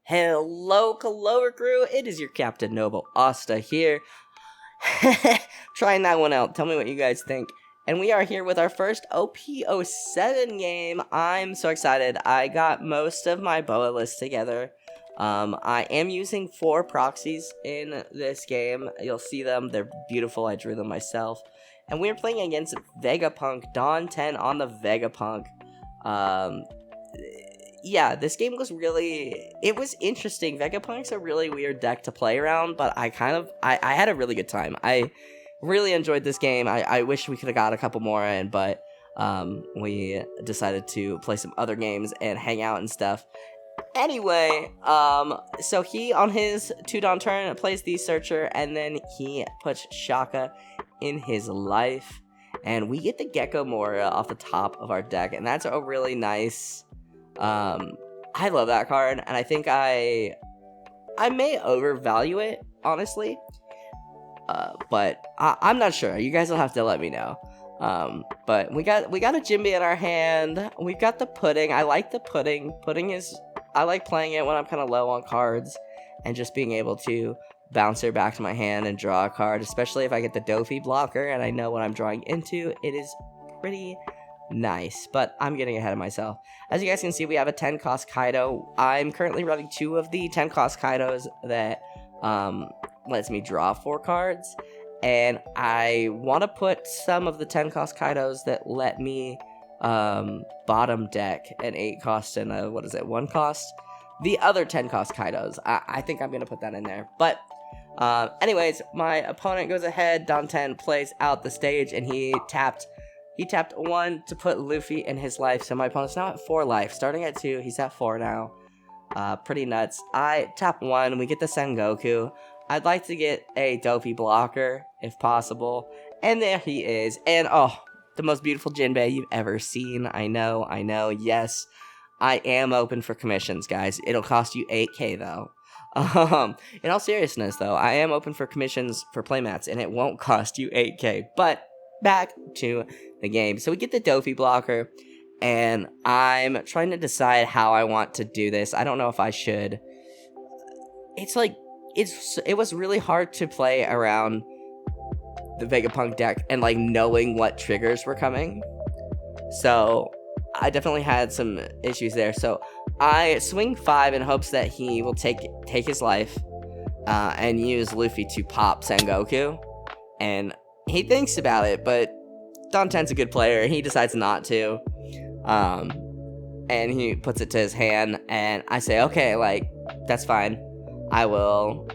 Hello, Clover Crew. It is your Captain NobleAsta here. Trying that one out. Tell me what you guys think. And we are here with our first OP07 game. I'm so excited. I got most of my BOA list together. I am using 4 proxies in this game. You'll see them. They're beautiful. I drew them myself. And we are playing against Vegapunk, Dawn 10 on the Vegapunk. Yeah, this game was it was interesting. Vegapunk's a really weird deck to play around, but I had a really good time. I really enjoyed this game. I wish we could have got a couple more in, but we decided to play some other games and hang out and stuff. Anyway, so he, on his 2-Dawn turn, plays the Searcher, and then he puts Shaka in his life, and we get the Gecko Moria off the top of our deck, and that's a really nice... I love that card, and I think I may overvalue it, honestly, but I'm not sure. You guys will have to let me know. But we got a Jinbei in our hand. We've got the Pudding. I like the Pudding. I like playing it when I'm kind of low on cards, and just being able to bounce her back to my hand and draw a card, especially if I get the Dofi blocker and I know what I'm drawing into. It is pretty nice, but I'm getting ahead of myself. As you guys can see, we have a 10 cost Kaido. I'm currently running 2 of the 10 cost Kaidos that lets me draw 4 cards, and I want to put some of the 10 cost Kaidos that let me bottom deck an 8 cost and a 1 cost. The other 10 cost Kaidos, I think I'm gonna put that in there. But anyways, my opponent goes ahead. Dawn 10 plays out the stage, and he tapped 1 to put Luffy in his life, so my opponent's now at 4 life. Starting at 2, he's at 4 now. Pretty nuts. I tap 1, we get the Sengoku. I'd like to get a Dofi blocker, if possible. And there he is. And, oh, the most beautiful Jinbei you've ever seen. I know, yes. I am open for commissions, guys. It'll cost you 8k, though. In all seriousness, though, I am open for commissions for Playmats, and it won't cost you 8k, but... back to the game. So we get the Dofi blocker, and I'm trying to decide how I want to do this. I don't know if I should. It was really hard to play around the Vegapunk deck and knowing what triggers were coming. So I definitely had some issues there. So I swing 5 in hopes that he will take his life and use Luffy to pop Sengoku, and he thinks about it, but Dawn 10's a good player, and he decides not to. And he puts it to his hand, and I say, okay, that's fine. I will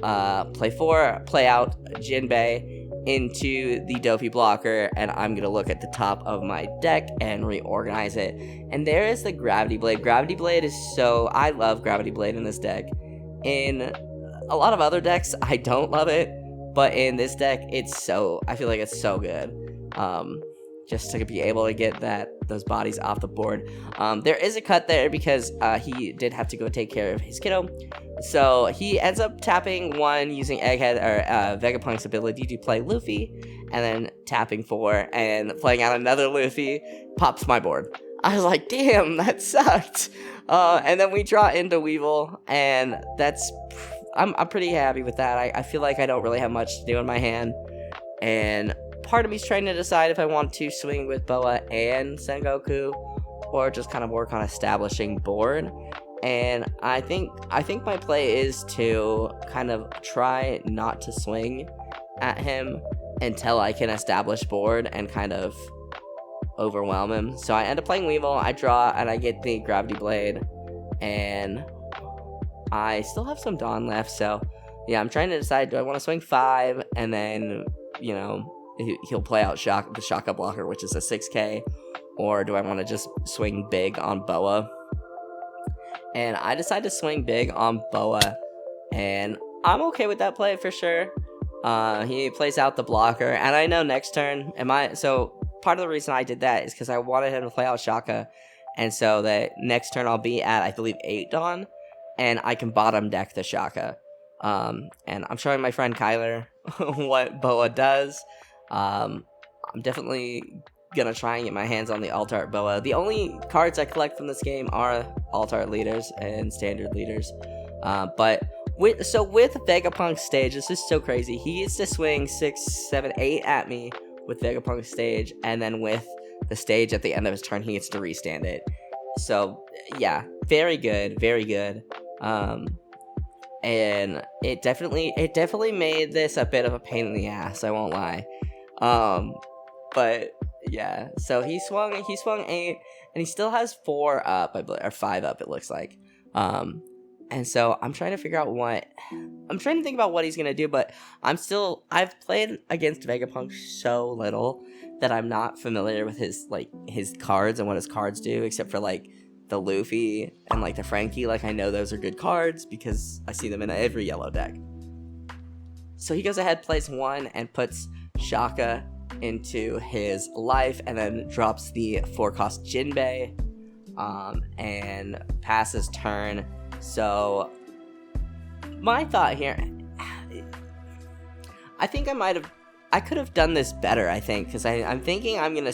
play out Jinbei into the Dofi blocker, and I'm going to look at the top of my deck and reorganize it. And there is the Gravity Blade. Gravity Blade is I love Gravity Blade in this deck. In a lot of other decks, I don't love it. But in this deck, I feel like it's so good. Just to be able to get those bodies off the board. There is a cut there because he did have to go take care of his kiddo. So he ends up tapping 1 using Egghead or Vegapunk's ability to play Luffy, and then tapping 4 and playing out another Luffy, pops my board. I was like, damn, that sucked. And then we draw into Weevil, and I'm pretty happy with that. I feel like I don't really have much to do in my hand, and part of me's trying to decide if I want to swing with Boa and Sengoku, or just kind of work on establishing board. And I think my play is to kind of try not to swing at him until I can establish board and kind of overwhelm him. So I end up playing Weevil, I draw, and I get the Gravity Blade, and I still have some Dawn left, so yeah, I'm trying to decide, do I want to swing 5, and then, he'll play out the Shaka blocker, which is a 6k, or do I want to just swing big on Boa? And I decide to swing big on Boa, and I'm okay with that play for sure. He plays out the blocker, and I know next turn, so part of the reason I did that is because I wanted him to play out Shaka, and so that next turn I'll be at, I believe, 8 Dawn, and I can bottom deck the Shaka. And I'm showing my friend Kyler what Boa does. I'm definitely gonna try and get my hands on the Alt Art Boa. The only cards I collect from this game are Alt Art leaders and standard leaders. But with Vegapunk's stage, this is so crazy. He gets to swing 6, 7, 8 at me with Vegapunk's stage, and then with the stage at the end of his turn, he gets to restand it. So yeah, very good, very good. And it definitely made this a bit of a pain in the ass, I won't lie. But yeah, so he swung 8, and he still has 4 up, I believe, or 5 up, it looks like. And so I'm trying to think about what he's gonna do, but I've played against Vegapunk so little that I'm not familiar with his cards and what his cards do, except for like the Luffy and like the Frankie. Like, I know those are good cards because I see them in every yellow deck. So he goes ahead, plays 1, and puts Shaka into his life, and then drops the 4-cost Jinbei, and passes turn. So my thought here, I think I could have done this better, I think, because I'm thinking I'm gonna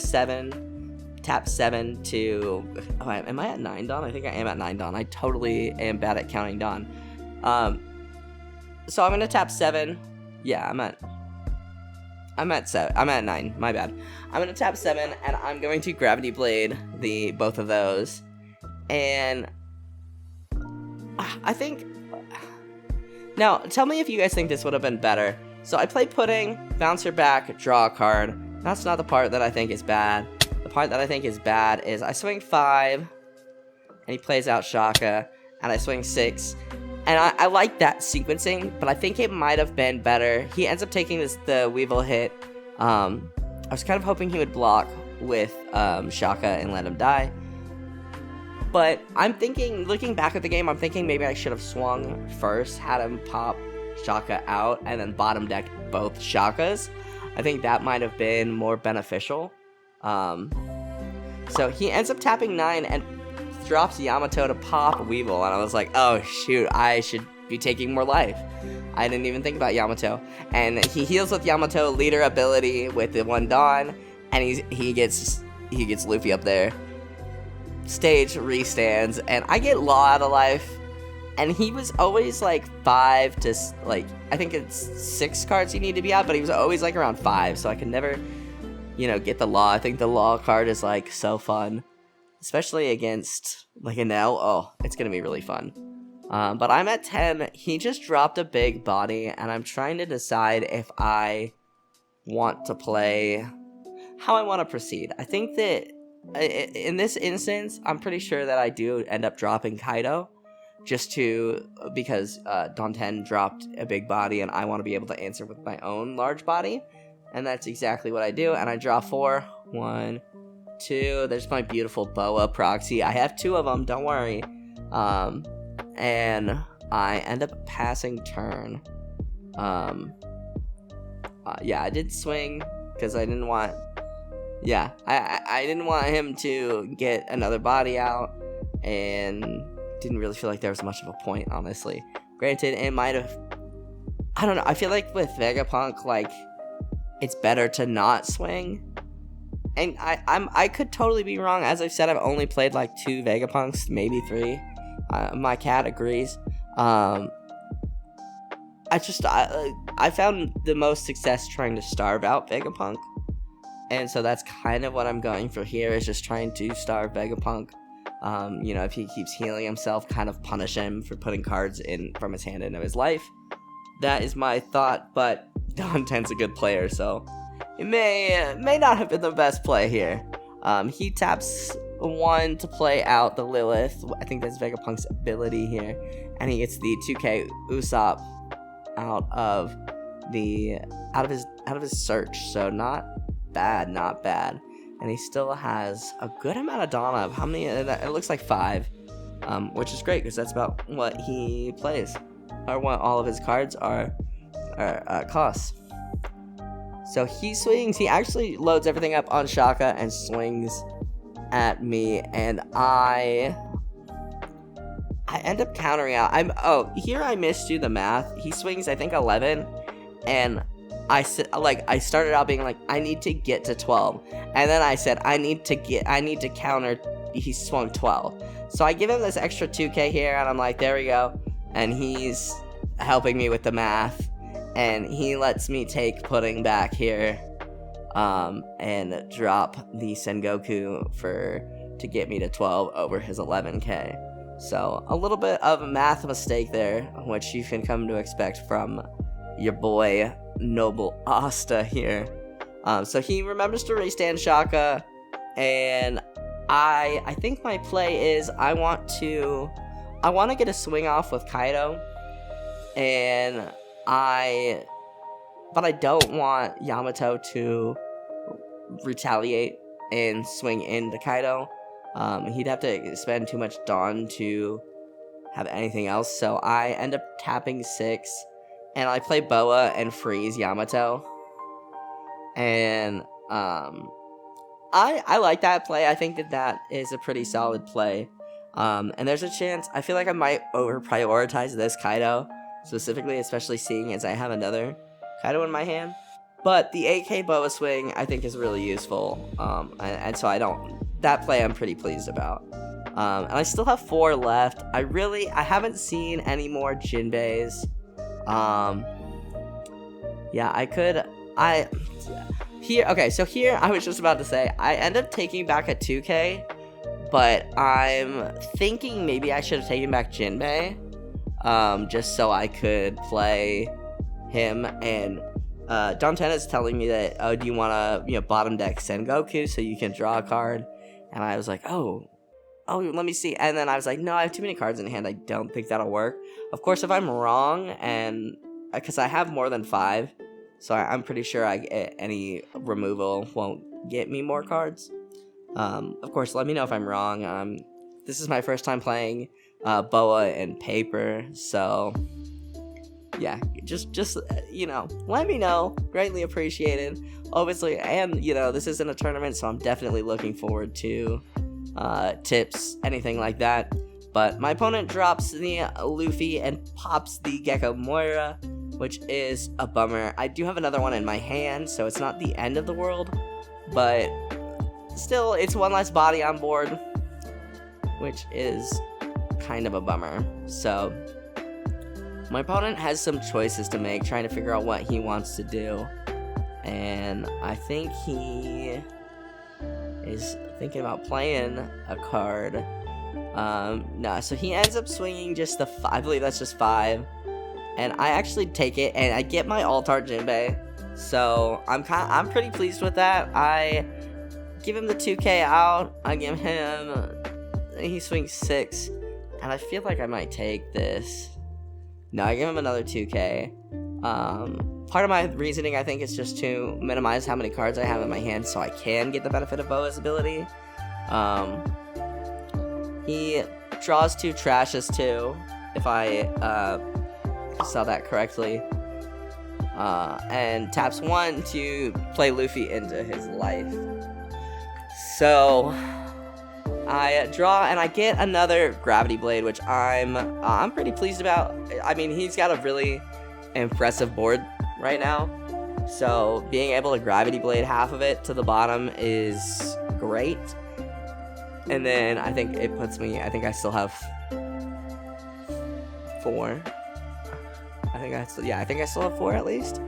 tap 7 to, am I at 9 Dawn? I think I am at 9 Dawn. I totally am bad at counting Dawn. So I'm gonna tap 7. Yeah, I'm at 7. I'm at 9. My bad. I'm gonna tap 7, and I'm going to Gravity Blade both of those, and I think. Now, tell me if you guys think this would have been better. So I play Pudding, Bouncer back, draw a card. That's not the part that I think is bad. The part that I think is bad is I swing 5, and he plays out Shaka, and I swing 6. And I like that sequencing, but I think it might have been better. He ends up taking the Weevil hit. I was kind of hoping he would block with Shaka and let him die. But I'm thinking, looking back at the game, I'm thinking maybe I should have swung first, had him pop Shaka out, and then bottom deck both Shakas. I think that might have been more beneficial. So he ends up tapping 9 and drops Yamato to pop Weevil, and I was like, oh shoot, I should be taking more life. I didn't even think about Yamato. And he heals with Yamato, leader ability with the 1 Dawn, and he gets Luffy up there. Stage restands, and I get Law out of life, and he was always like 5 to like, I think it's 6 cards you need to be out, but he was always like around 5, so I could never, get the Law. I think the Law card is like so fun, especially against like an L. Oh, it's gonna be really fun. But I'm at 10. He just dropped a big body, and I'm trying to decide if I want to play, how I want to proceed. I think that in this instance, I'm pretty sure that I do end up dropping Kaido, because Don 10 dropped a big body, and I want to be able to answer with my own large body, and that's exactly what I do. And I draw 4. 1, 2. There's my beautiful Boa proxy. I have 2 of them. Don't worry. And I end up passing turn. Yeah, I did swing because I didn't want. Yeah, I didn't want him to get another body out, and didn't really feel like there was much of a point, honestly. Granted, it might have. I don't know. I feel like with Vegapunk, like, it's better to not swing. And I could totally be wrong. As I've said, I've only played like 2 Vegapunks, maybe 3. My cat agrees. I found the most success trying to starve out Vegapunk. And so that's kind of what I'm going for here, is just trying to starve Vegapunk. If he keeps healing himself, kind of punish him for putting cards in from his hand into his life. That is my thought, but Don 10's a good player, so it may not have been the best play here. He taps 1 to play out the Lilith. I think that's Vegapunk's ability here, and he gets the 2K Usopp out of his search. So not bad. And he still has a good amount of Dawn up. How many? It looks like 5, which is great because that's about what he plays, or what all of his cards are costs. So he swings. He actually loads everything up on Shaka and swings at me, and I end up countering out. Here I missed you the math. He swings, I think, 11, and I started out being like, I need to get to 12, and then I said I need to counter. He swung 12, so I give him this extra 2K here, and I'm like, there we go. and he's helping me with the math, and he lets me take Pudding back here, and drop the Sengoku to get me to 12 over his 11k. So a little bit of a math mistake there, which you can come to expect from your boy NobleAsta here. So he remembers to restand Shaka, and I think my play is I want to get a swing off with Kaido, but I don't want Yamato to retaliate and swing into Kaido. He'd have to spend too much Dawn to have anything else, so I end up tapping 6, and I play Boa and freeze Yamato. And I like that play. I think that is a pretty solid play. And there's a chance, I feel like I might over-prioritize this Kaido, specifically, especially seeing as I have another Kaido in my hand. But the 8k Boa swing, I think, is really useful. And so that play I'm pretty pleased about. And I still have 4 left. I haven't seen any more Jinbeis. So here, I was just about to say, I end up taking back a 2k, but I'm thinking maybe I should have taken back Jinbei, just so I could play him, and Danten is telling me that, oh, do you want to, bottom deck Sengoku so you can draw a card? And I was like, oh, let me see. And then I was like, no, I have too many cards in hand. I don't think that'll work. Of course, if I'm wrong, and because I have more than 5, so I'm pretty sure any removal won't get me more cards. Of course, let me know if I'm wrong. This is my first time playing Boa and paper, so yeah, just let me know. Greatly appreciated. Obviously, and this isn't a tournament, so I'm definitely looking forward to tips, anything like that. But my opponent drops the Luffy and pops the Gecko Moira, which is a bummer. I do have another one in my hand, so it's not the end of the world, but still, it's one less body on board, which is kind of a bummer. So my opponent has some choices to make, trying to figure out what he wants to do, and I think he is thinking about playing a card. No, so he ends up swinging just I believe that's just 5, and I actually take it, and I get my Altar Jinbei, so I'm pretty pleased with that. I give him the 2k out, I give him, he swings 6, and I feel like I might take this. No, I give him another 2k. Part of my reasoning, I think, is just to minimize how many cards I have in my hand so I can get the benefit of Boa's ability. He draws 2 trashes too, if I saw that correctly. And taps 1 to play Luffy into his life. So I draw, and I get another Gravity Blade, which I'm pretty pleased about. I mean, he's got a really impressive board right now, so being able to Gravity Blade half of it to the bottom is great. And then I think it puts me, I think I still have 4. I think I still have 4 at least.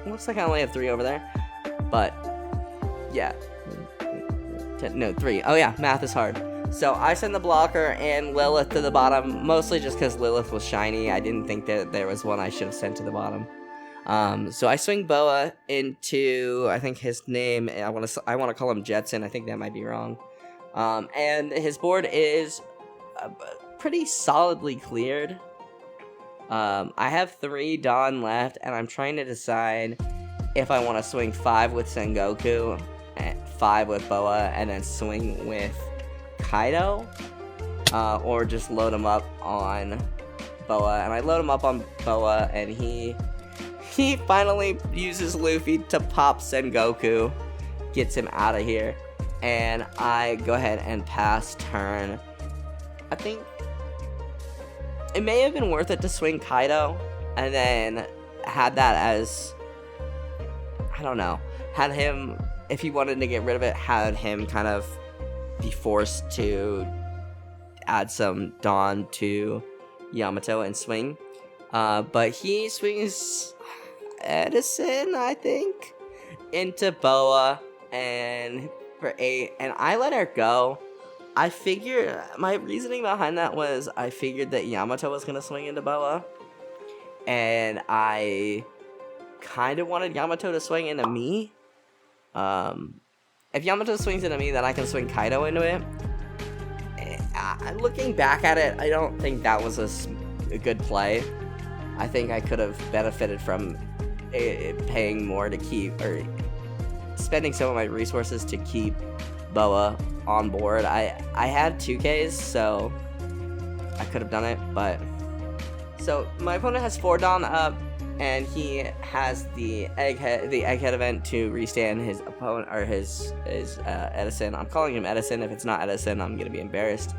Looks like I only have 3 over there, but yeah. 3. Oh yeah, math is hard. So I send the blocker and Lilith to the bottom, mostly just because Lilith was shiny. I didn't think that there was one I should have sent to the bottom. So I swing Boa into, I think his name, I want to call him Jetson. I think that might be wrong. And his board is pretty solidly cleared. I have 3 Dawn left, and I'm trying to decide if I want to swing 5 with Sengoku, 5 with Boa, and then swing with Kaido, or just load him up on Boa. And I load him up on Boa, and he finally uses Luffy to pop Sengoku, gets him out of here, and I go ahead and pass turn. I think it may have been worth it to swing Kaido, and then had that as, I don't know, had him, if he wanted to get rid of it, had him kind of be forced to add some Dawn to Yamato and swing. But he swings Edison, I think, into Boa and for 8, and I let her go. I figured, my reasoning behind that was I figured that Yamato was going to swing into Boa, and I kind of wanted Yamato to swing into me. If Yamato swings into me, then I can swing Kaido into it. Looking back at it, I don't think that was a good play. I think I could have benefited from paying more to keep, or spending some of my resources to keep Boa on board. I had 2Ks, so I could have done it, but... So, my opponent has 4 Dawn up, and he has the egghead event to restand his opponent, or his Edison. I'm calling him Edison. If it's not Edison, I'm gonna be embarrassed.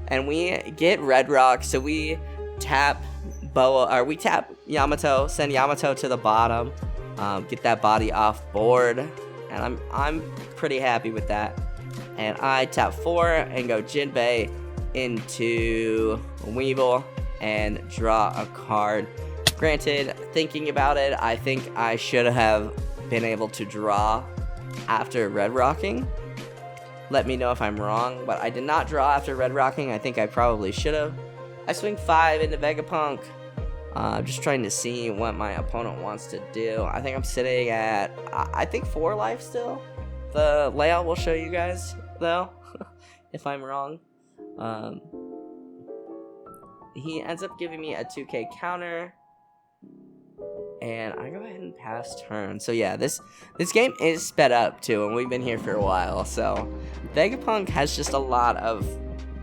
And we get Red Rock, so we tap Boa, or we tap Yamato, send Yamato to the bottom, get that body off board, and I'm pretty happy with that. And I tap 4 and go Jinbei into Weevil and draw a card. Granted, thinking about it, I think I should have been able to draw after Red Rocking. Let me know if I'm wrong, but I did not draw after Red Rocking. I think I probably should have. I swing 5 into Vegapunk. Just trying to see what my opponent wants to do. I think I'm sitting at, I think 4 life still. The layout will show you guys, though, if I'm wrong. He ends up giving me a 2K counter, and I go ahead and pass turn. So yeah, this game is sped up too, and we've been here for a while. So Vegapunk has just a lot of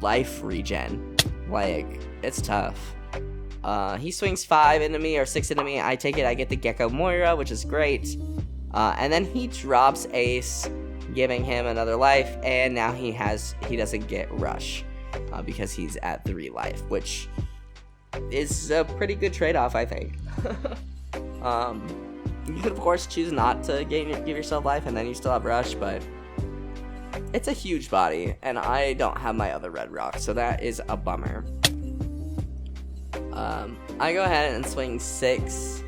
life regen. Like, it's tough. He swings 5 into me, or 6 into me. I take it. I get the Gecko Moira, which is great. And then he drops Ace, giving him another life, and now he doesn't get Rush, because he's at 3 life, which is a pretty good trade-off, I think. You could, of course, choose not to give yourself life, and then you still have Rush, but it's a huge body, and I don't have my other Red Rock, so that is a bummer. I go ahead and swing 6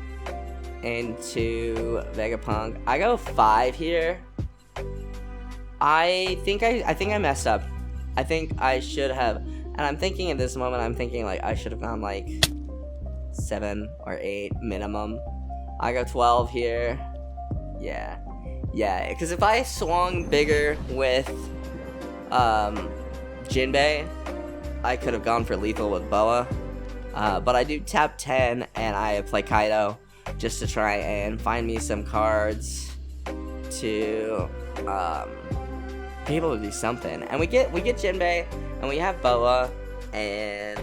into Vegapunk. I go 5 here. I think I messed up. I think I should have, and I'm thinking at this moment, I'm thinking like I should have gone like 7 or 8 minimum. I go 12 here. Yeah, because if I swung bigger with Jinbei, I could have gone for lethal with Boa. But I do tap 10, and I play Kaido just to try and find me some cards to be able to do something. And we get Jinbei, and we have Boa, and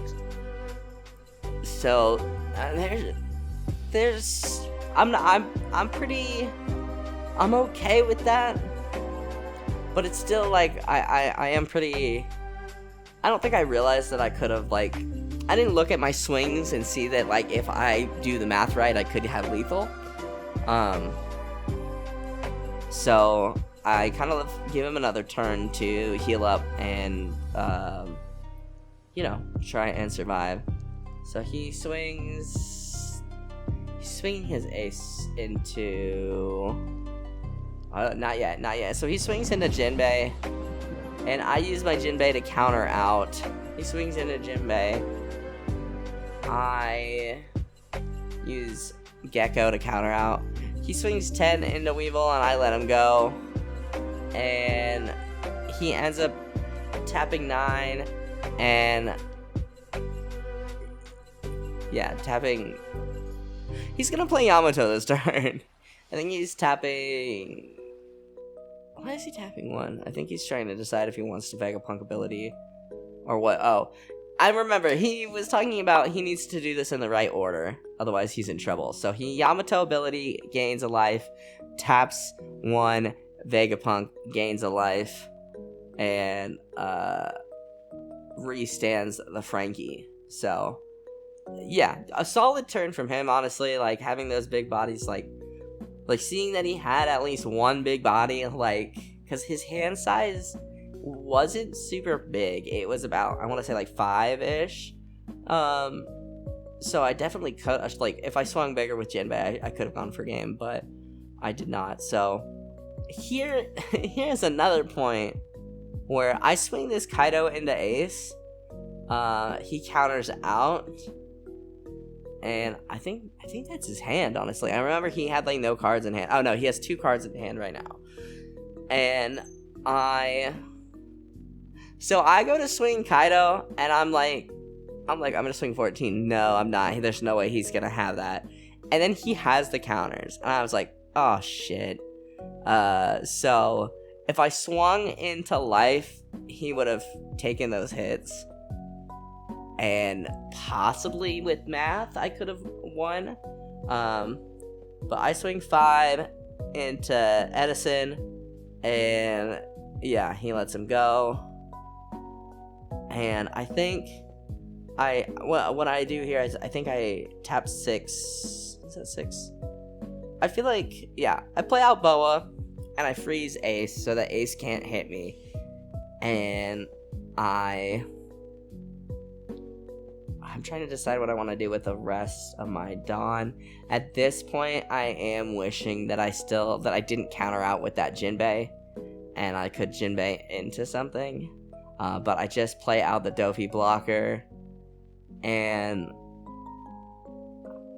so I'm okay with that, but it's still like I am pretty. I don't think I realized that I could have, like, I didn't look at my swings and see that, like, if I do the math right, I could have lethal. So I kind of give him another turn to heal up and, try and survive. So he's swinging his ace into, not yet. So he swings into Jinbei, and I use my Jinbei to counter out. He swings into Jinbei. I use Gecko to counter out. He swings 10 into Weevil, and I let him go. And he ends up tapping 9, and tapping. He's gonna play Yamato this turn. I think he's tapping. Why is he tapping 1? I think he's trying to decide if he wants to Vegapunk ability or what. Oh, I remember he was talking about he needs to do this in the right order, otherwise he's in trouble. So he Yamato ability gains a life, taps 1, Vegapunk gains a life, and restands the Frankie. So yeah, a solid turn from him, honestly. Like, having those big bodies, like seeing that he had at least one big body, like, because his hand size wasn't super big. It was about, I want to say like 5-ish. So I definitely could, like, if I swung bigger with Jinbei, I could have gone for game, but I did not. So here's another point where I swing this Kaido into ace. He counters out, and I think that's his hand, honestly. I remember he had like no cards in hand. Oh no, he has 2 cards in hand right now. And so I go to swing Kaido, and I'm gonna swing 14. No, I'm not. There's no way he's gonna have that. And then he has the counters, and I was like, oh shit. So if I swung into life, he would have taken those hits, and possibly with math I could have won. But I swing 5 into Edison, and yeah, he lets him go. And I think what I do here is I think I tap 6. Is that 6? I feel like, yeah, I play out Boa and I freeze ace so that ace can't hit me. And I'm trying to decide what I want to do with the rest of my Dawn. At this point, I am wishing that I didn't counter out with that Jinbei, and I could Jinbei into something. But I just play out the Dofi blocker, and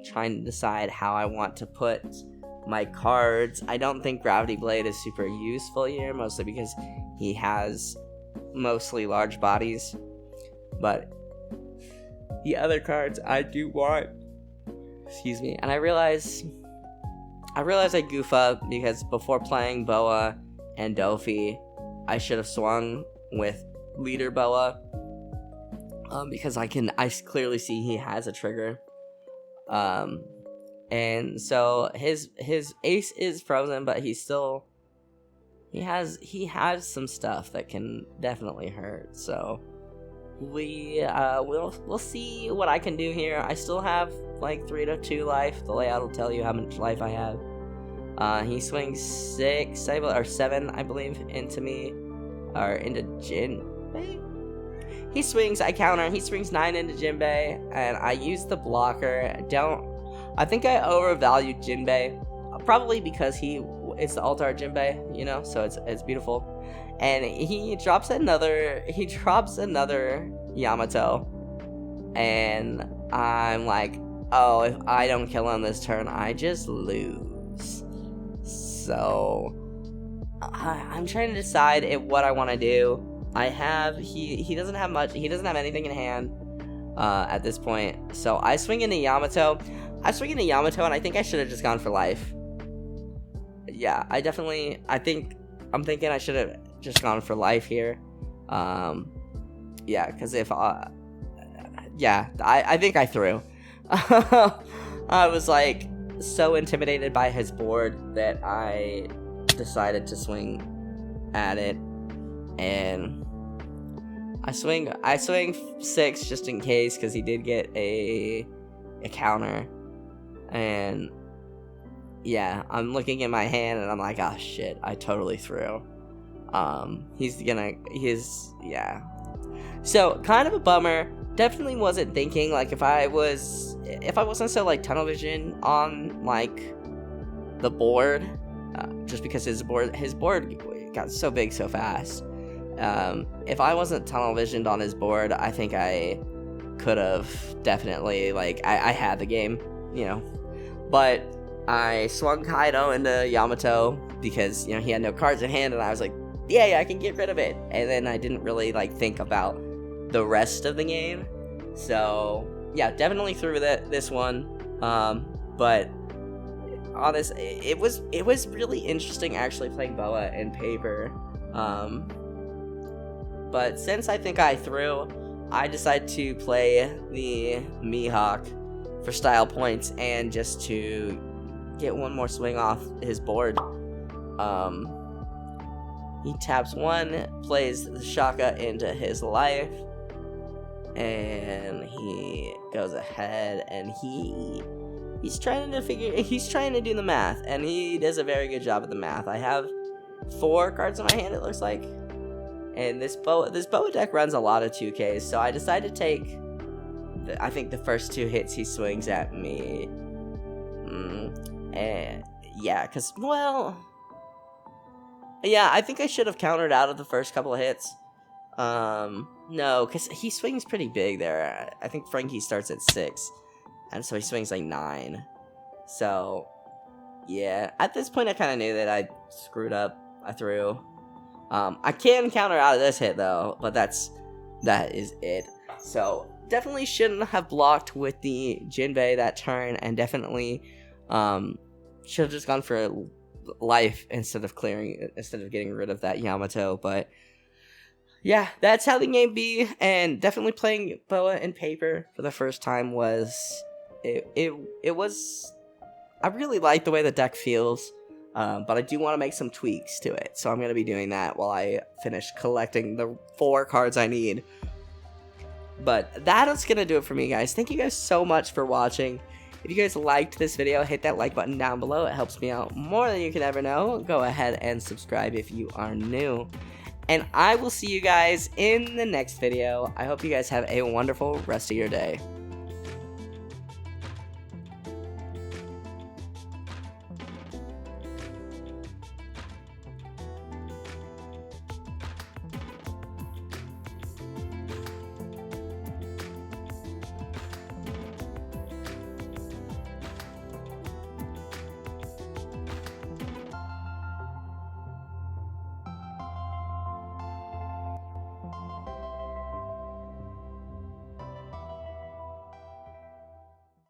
trying to decide how I want to put my cards. I don't think Gravity Blade is super useful here, mostly because he has mostly large bodies. But the other cards I do want. Excuse me. And I realize I goof up because before playing Boa and Dofi, I should have swung with Leader Boa. Because I clearly see he has a trigger. And so his ace is frozen, but he has some stuff that can definitely hurt. So we'll see what I can do here. I still have like 3 to 2 life. The layout will tell you how much life I have. He swings 7, I believe, into me, or into Jinbei. He swings, I counter. He swings 9 into Jinbei, and I use the blocker. I think I overvalued Jinbei, probably because it's the Altar Jinbei, you know, so it's beautiful. And he drops another Yamato, and I'm like, oh, if I don't kill him this turn, I just lose. So I'm trying to decide what I want to do. He doesn't have much. He doesn't have anything in hand at this point. So I swing into Yamato. And I think I should have just gone for life. Yeah, I'm thinking I should have just gone for life here. Yeah, because I think I threw. I was like so intimidated by his board that I decided to swing at it, and I swing 6 just in case, because he did get a counter. And yeah, I'm looking at my hand and I'm like, oh shit, I totally threw. Yeah. So kind of a bummer. Definitely wasn't thinking, like, if I wasn't so like tunnel vision on like the board, just because his board got so big so fast. If I wasn't tunnel visioned on his board, I think I could have definitely, like, I had the game, you know. But I swung Kaido into Yamato because, you know, he had no cards in hand, and I was like, yeah, I can get rid of it. And then I didn't really like think about the rest of the game. So yeah, definitely threw this one. But honest, it was really interesting actually playing Boa in paper. But since I think I threw, I decided to play the Mihawk for style points and just to get one more swing off his board. He taps 1, plays the Shaka into his life, and he goes ahead, and he's trying to do the math, and he does a very good job of the math. I have 4 cards in my hand, it looks like, And this Boa deck runs a lot of 2Ks, so I decided to take, I think the first 2 hits he swings at me. And yeah, because, well, yeah, I think I should have countered out of the first couple of hits. No, because he swings pretty big there. I think Frankie starts at 6, and so he swings like 9. So, yeah, at this point I kind of knew that I screwed up. I threw. I can counter out of this hit though, but that is it. So, definitely shouldn't have blocked with the Jinbei that turn, and definitely should have just gone for life instead of getting rid of that Yamato. But yeah, that's how the game be, and definitely playing Boa in paper for the first time was I really like the way the deck feels, but I do want to make some tweaks to it, so I'm going to be doing that while I finish collecting the 4 cards I need. But that is going to do it for me, guys. Thank you guys so much for watching. If you guys liked this video, hit that like button down below. It helps me out more than you can ever know. Go ahead and subscribe if you are new. And I will see you guys in the next video. I hope you guys have a wonderful rest of your day.